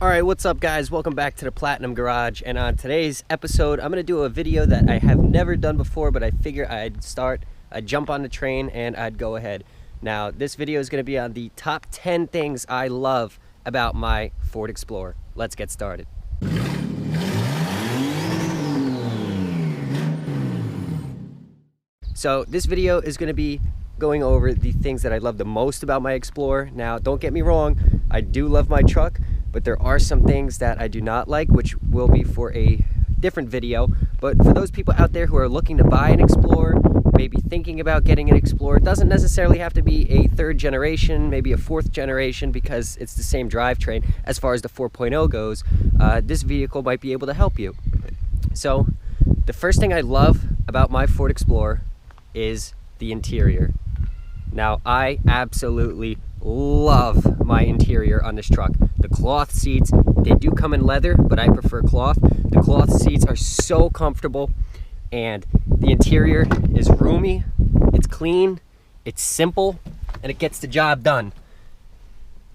Alright, what's up guys? Welcome back to the Platinum Garage, and on today's episode I'm going to do a video that I have never done before, but I figure I'd jump on the train and I'd go ahead. Now this video is going to be on the top 10 things I love about my Ford Explorer. Let's get started. So this video is going to be going over the things that I love the most about my Explorer. Now don't get me wrong, I do love my truck, but there are some things that I do not like, which will be for a different video. But for those people out there who are looking to buy an Explorer, maybe thinking about getting an Explorer, it doesn't necessarily have to be a third generation, maybe a fourth generation, because it's the same drivetrain as far as the 4.0 goes. This vehicle might be able to help you. So the first thing I love about my Ford Explorer is the interior. Now I absolutely love my interior on this truck. The cloth seats, they do come in leather, but I prefer cloth. The cloth seats are so comfortable, and the interior is roomy, it's clean, it's simple, and it gets the job done.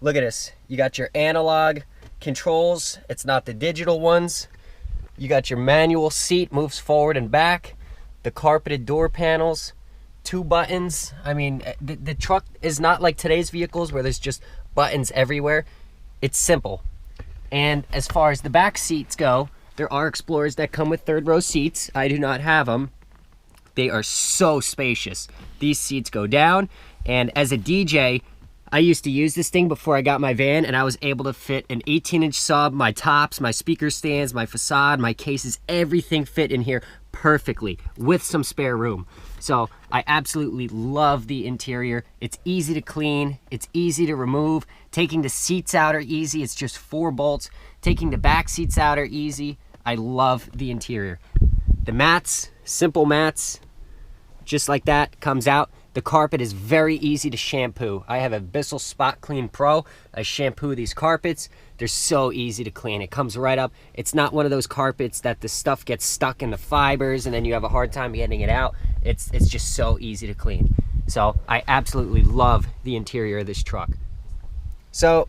Look at this. You got your analog controls, it's not the digital ones. You got your manual seat, moves forward and back. The carpeted door panels, 2 buttons. I mean, the truck is not like today's vehicles where there's just buttons everywhere. It's simple. And as far as the back seats go, there are Explorers that come with third row seats. I do not have them. They are so spacious. These seats go down, and as a DJ, I used to use this thing before I got my van, and I was able to fit an 18-inch sub, my tops, my speaker stands, my facade, my cases, everything fit in here perfectly with some spare room. So I absolutely love the interior. It's easy to clean, it's easy to remove. Taking the seats out are easy, it's just 4 bolts. Taking the back seats out are easy. I love the interior. The mats, simple mats, just like that, comes out. The carpet is very easy to shampoo. I have a Bissell Spot Clean Pro. I shampoo these carpets. They're so easy to clean. It comes right up. It's not one of those carpets that the stuff gets stuck in the fibers and then you have a hard time getting it out. It's just so easy to clean. So I absolutely love the interior of this truck. So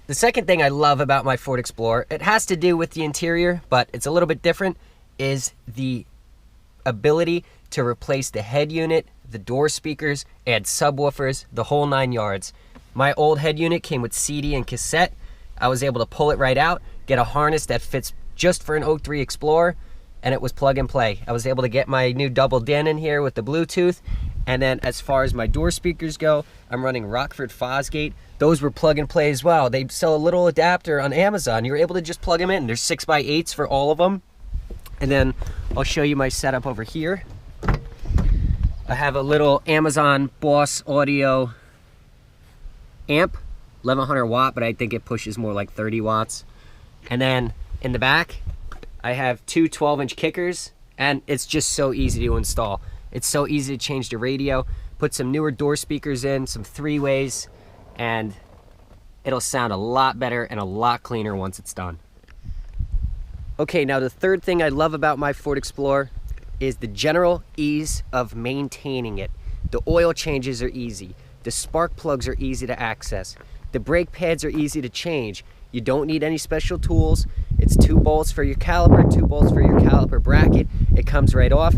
the second thing I love about my Ford Explorer, it has to do with the interior, but it's a little bit different, is the ability to replace the head unit, the door speakers, add subwoofers, the whole 9 yards. My old head unit came with CD and cassette. I was able to pull it right out, get a harness that fits just for an 03 Explorer, and it was plug and play. I was able to get my new double DIN in here with the Bluetooth. And then as far as my door speakers go, I'm running Rockford Fosgate. Those were plug and play as well. They sell a little adapter on Amazon. You're able to just plug them in. There's 6x8s for all of them. And then I'll show you my setup over here. I have a little Amazon Boss Audio amp, 1100 watt, but I think it pushes more like 30 watts. And then in the back, I have 2 12-inch kickers, and it's just so easy to install. It's so easy to change the radio, put some newer door speakers in, some 3-ways, and it'll sound a lot better and a lot cleaner once it's done. Okay, now the third thing I love about my Ford Explorer is the general ease of maintaining it. The oil changes are easy. The spark plugs are easy to access. The brake pads are easy to change. You don't need any special tools. It's 2 bolts for your caliper, 2 bolts for your caliper bracket. It comes right off.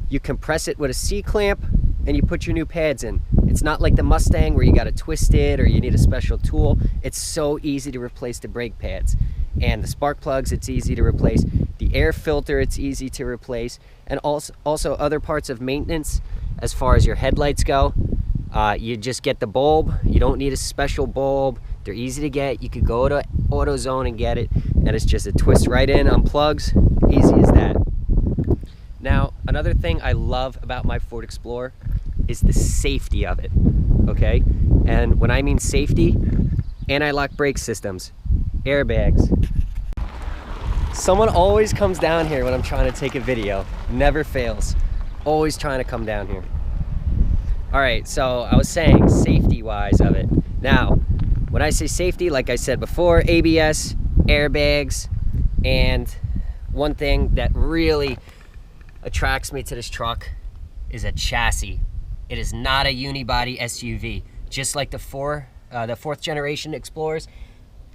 You compress it with a C-clamp and you put your new pads in. It's not like the Mustang where you gotta twist it or you need a special tool. It's so easy to replace the brake pads. And the spark plugs, it's easy to replace. The air filter, it's easy to replace. And also other parts of maintenance, as far as your headlights go, you just get the bulb. You don't need a special bulb. They're easy to get. You could go to AutoZone and get it, and it's just a twist right in, unplugs, easy as that. Now, another thing I love about my Ford Explorer is the safety of it, okay? And when I mean safety, anti-lock brake systems, airbags. Someone always comes down here when I'm trying to take a video. Never fails. Always trying to come down here. All right, so I was saying safety-wise of it. Now, when I say safety, like I said before, ABS, airbags, and one thing that really attracts me to this truck is a chassis. It is not a unibody SUV. Just like the fourth generation Explorers,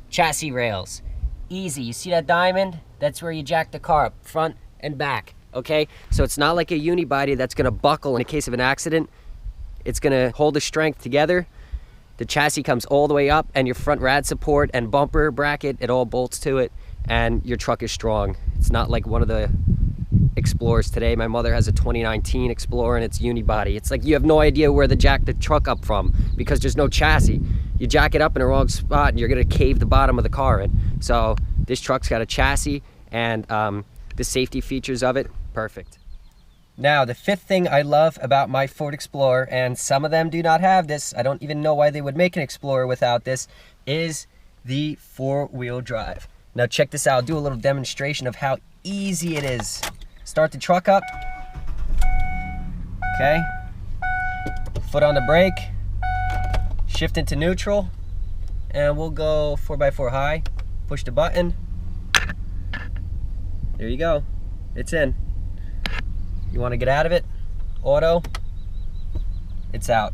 chassis rails. easy. You see that diamond? That's where you jack the car up, front and back, okay? So it's not like a unibody that's gonna buckle in the case of an accident. It's gonna hold the strength together. The chassis comes all the way up, and your front rad support and bumper bracket, it all bolts to it, and your truck is strong. It's not like one of the Explorers today. My mother has a 2019 Explorer and it's unibody. It's like you have no idea where to jack the truck up from because there's no chassis. You jack it up in the wrong spot and you're gonna cave the bottom of the car in. So this truck's got a chassis and the safety features of it, perfect. Now, the fifth thing I love about my Ford Explorer, and some of them do not have this, I don't even know why they would make an Explorer without this, is the four-wheel drive. Now check this out, I'll do a little demonstration of how easy it is. Start the truck up, okay, foot on the brake, shift into neutral, and we'll go 4x4 high, push the button, there you go, it's in. You want to get out of it, auto, it's out,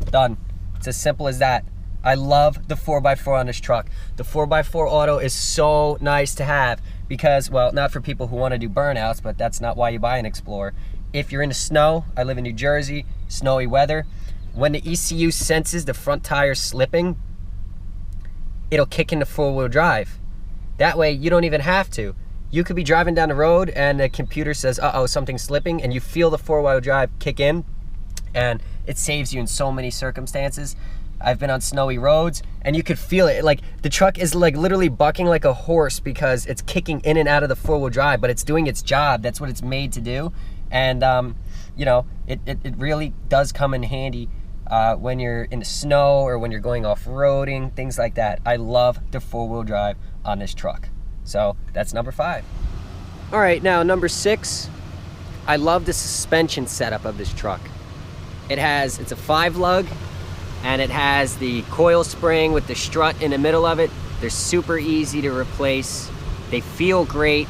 done. It's as simple as that. I love the 4x4 on this truck. The 4x4 auto is so nice to have because, well, not for people who want to do burnouts, but that's not why you buy an Explorer. If you're in the snow, I live in New Jersey, snowy weather, when the ECU senses the front tire slipping, it'll kick into four-wheel drive. That way, you don't even have to. You could be driving down the road and the computer says, uh-oh, something's slipping, and you feel the four-wheel drive kick in, and it saves you in so many circumstances. I've been on snowy roads and you could feel it. Like the truck is like literally bucking like a horse because it's kicking in and out of the four-wheel drive, but it's doing its job. That's what it's made to do. And you know, it really does come in handy when you're in the snow or when you're going off-roading, things like that. I love the four-wheel drive on this truck. So that's number 5. All right, now number 6, I love the suspension setup of this truck. It's a 5-lug, and it has the coil spring with the strut in the middle of it. They're super easy to replace. They feel great.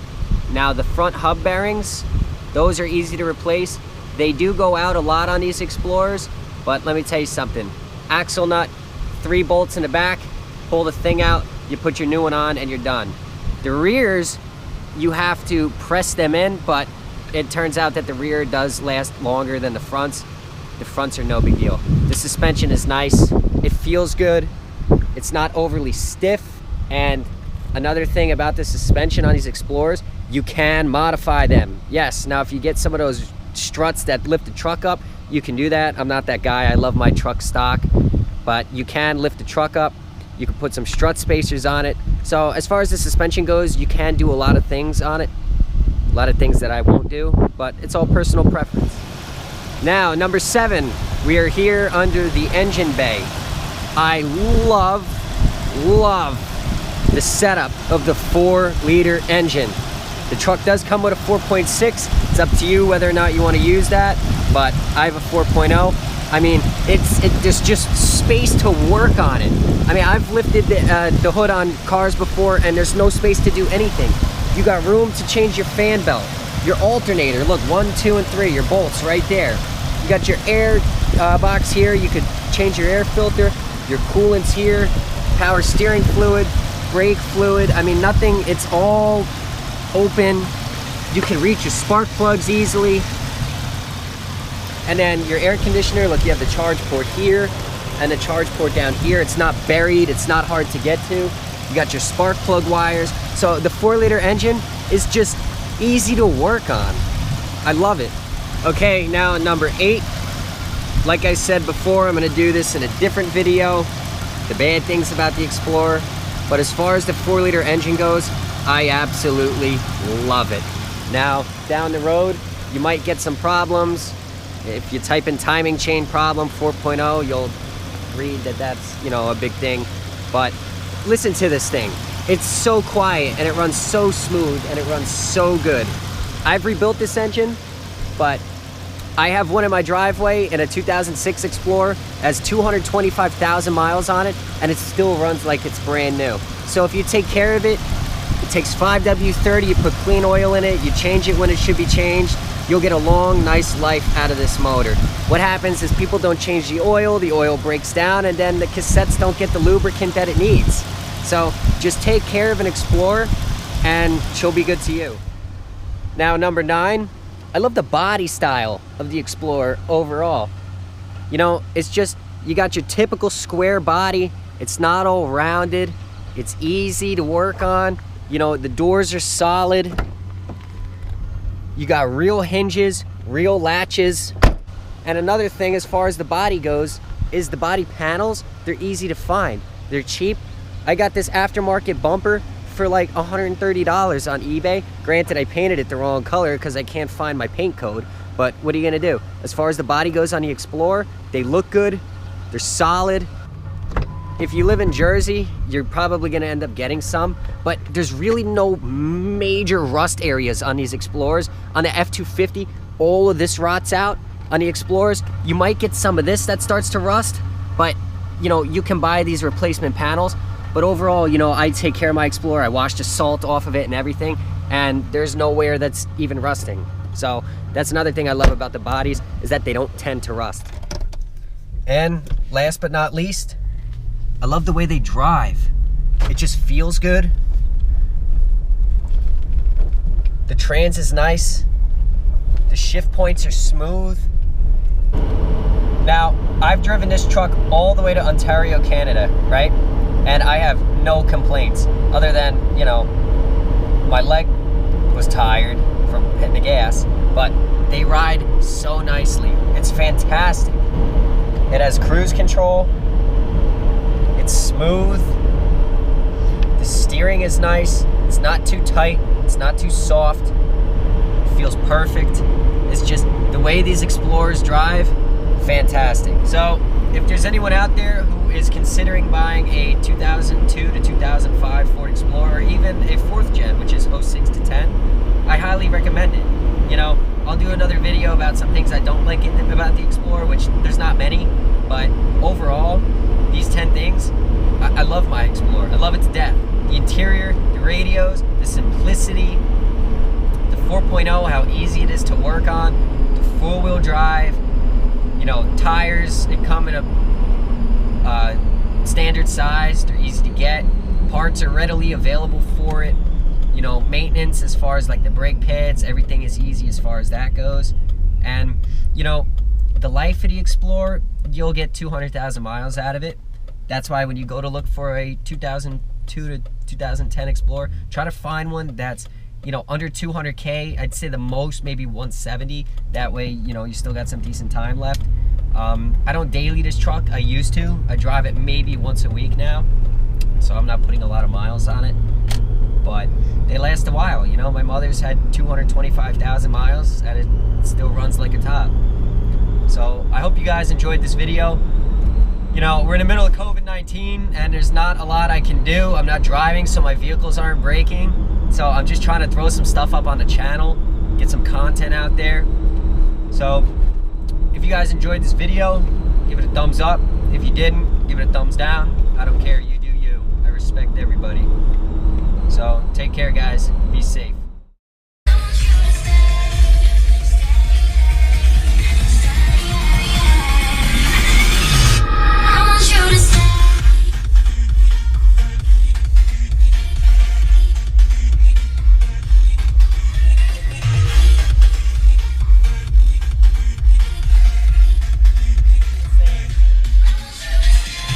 Now the front hub bearings, those are easy to replace. They do go out a lot on these Explorers, but let me tell you something. Axle nut, 3 bolts in the back, pull the thing out, you put your new one on and you're done. The rears, you have to press them in, but it turns out that the rear does last longer than the fronts. The fronts are no big deal. The suspension is nice. It feels good. It's not overly stiff. And another thing about the suspension on these Explorers, you can modify them. Yes, now if you get some of those struts that lift the truck up, you can do that. I'm not that guy. I love my truck stock. But you can lift the truck up. You can put some strut spacers on it. So as far as the suspension goes, you can do a lot of things on it. A lot of things that I won't do, but it's all personal preference. Now, number 7, we are here under the engine bay. I love the setup of the 4-liter engine. The truck does come with a 4.6. It's up to you whether or not you want to use that, but I have a 4.0. I mean, there's just space to work on it. I mean, I've lifted the hood on cars before and there's no space to do anything. You got room to change your fan belt, your alternator. Look, 1, 2, and 3, your bolts right there. You got your air box here. You could change your air filter, your coolant's here, power steering fluid, brake fluid. I mean, nothing, it's all open. You can reach your spark plugs easily. And then your air conditioner, look, you have the charge port here and the charge port down here. It's not buried, it's not hard to get to. You got your spark plug wires. So the 4-liter engine is just easy to work on. I love it. Okay, now number 8. Like I said before, I'm gonna do this in a different video, the bad things about the Explorer. But as far as the 4-liter engine goes, I absolutely love it. Now, down the road, you might get some problems. If you type in timing chain problem 4.0, you'll read that that's, you know, a big thing. But listen to this thing. It's so quiet and it runs so smooth and it runs so good. I've rebuilt this engine, but I have one in my driveway in a 2006 Explorer. It has 225,000 miles on it and it still runs like it's brand new. So if you take care of it, it takes 5W30, you put clean oil in it, you change it when it should be changed, you'll get a long, nice life out of this motor. What happens is people don't change the oil breaks down, and then the cassettes don't get the lubricant that it needs. So just take care of an Explorer and she'll be good to you. Now, number 9, I love the body style of the Explorer overall. You know, it's just, you got your typical square body. It's not all rounded. It's easy to work on. You know, the doors are solid. You got real hinges, real latches. And another thing as far as the body goes is the body panels, they're easy to find. They're cheap. I got this aftermarket bumper for like $130 on eBay. Granted, I painted it the wrong color because I can't find my paint code, but what are you gonna do? As far as the body goes on the Explorer, they look good, they're solid. If you live in Jersey, you're probably gonna end up getting some, but there's really no major rust areas on these Explorers. On the F250, all of this rots out. On the Explorers, you might get some of this that starts to rust, but you know, you can buy these replacement panels. But overall, you know, I take care of my Explorer. I wash the salt off of it and everything, and there's nowhere that's even rusting. So that's another thing I love about the bodies, is that they don't tend to rust. And last but not least, I love the way they drive. It just feels good. The trans is nice. The shift points are smooth. Now, I've driven this truck all the way to Ontario, Canada, right? And I have no complaints other than, you know, my leg was tired from hitting the gas, but they ride so nicely. It's fantastic. It has cruise control. It's smooth. The steering is nice. It's not too tight. It's not too soft. It feels perfect. It's just the way these Explorers drive, fantastic. So if there's anyone out there who is considering buying a 2002 to 2005 Ford Explorer, or even a 4th gen, which is 06 to 10, I highly recommend it. You know, I'll do another video about some things I don't like about the Explorer, which there's not many, but overall, these 10 things, I love my Explorer. I love it to death. The interior, the radios, the simplicity, the 4.0, how easy it is to work on, the 4-wheel drive, you know, tires, they come in a standard size, they're easy to get, parts are readily available for it, you know, maintenance as far as like the brake pads, everything is easy as far as that goes. And you know, the life of the Explorer, you'll get 200,000 miles out of it. That's why when you go to look for a 2002 to 2010 Explorer, try to find one that's, you know, under 200K. I'd say the most maybe 170. That way, you know, you still got some decent time left. I don't daily this truck. I used to. I drive it maybe once a week now, so I'm not putting a lot of miles on it. But they last a while. You know, my mother's had 225,000 miles, and it still runs like a top. So I hope you guys enjoyed this video. You know, we're in the middle of COVID-19, and there's not a lot I can do. I'm not driving, so my vehicles aren't braking. So I'm just trying to throw some stuff up on the channel, get some content out there. So if you guys enjoyed this video, give it a thumbs up. If you didn't, give it a thumbs down. I don't care, you do you. I respect everybody. So take care, guys. Be safe.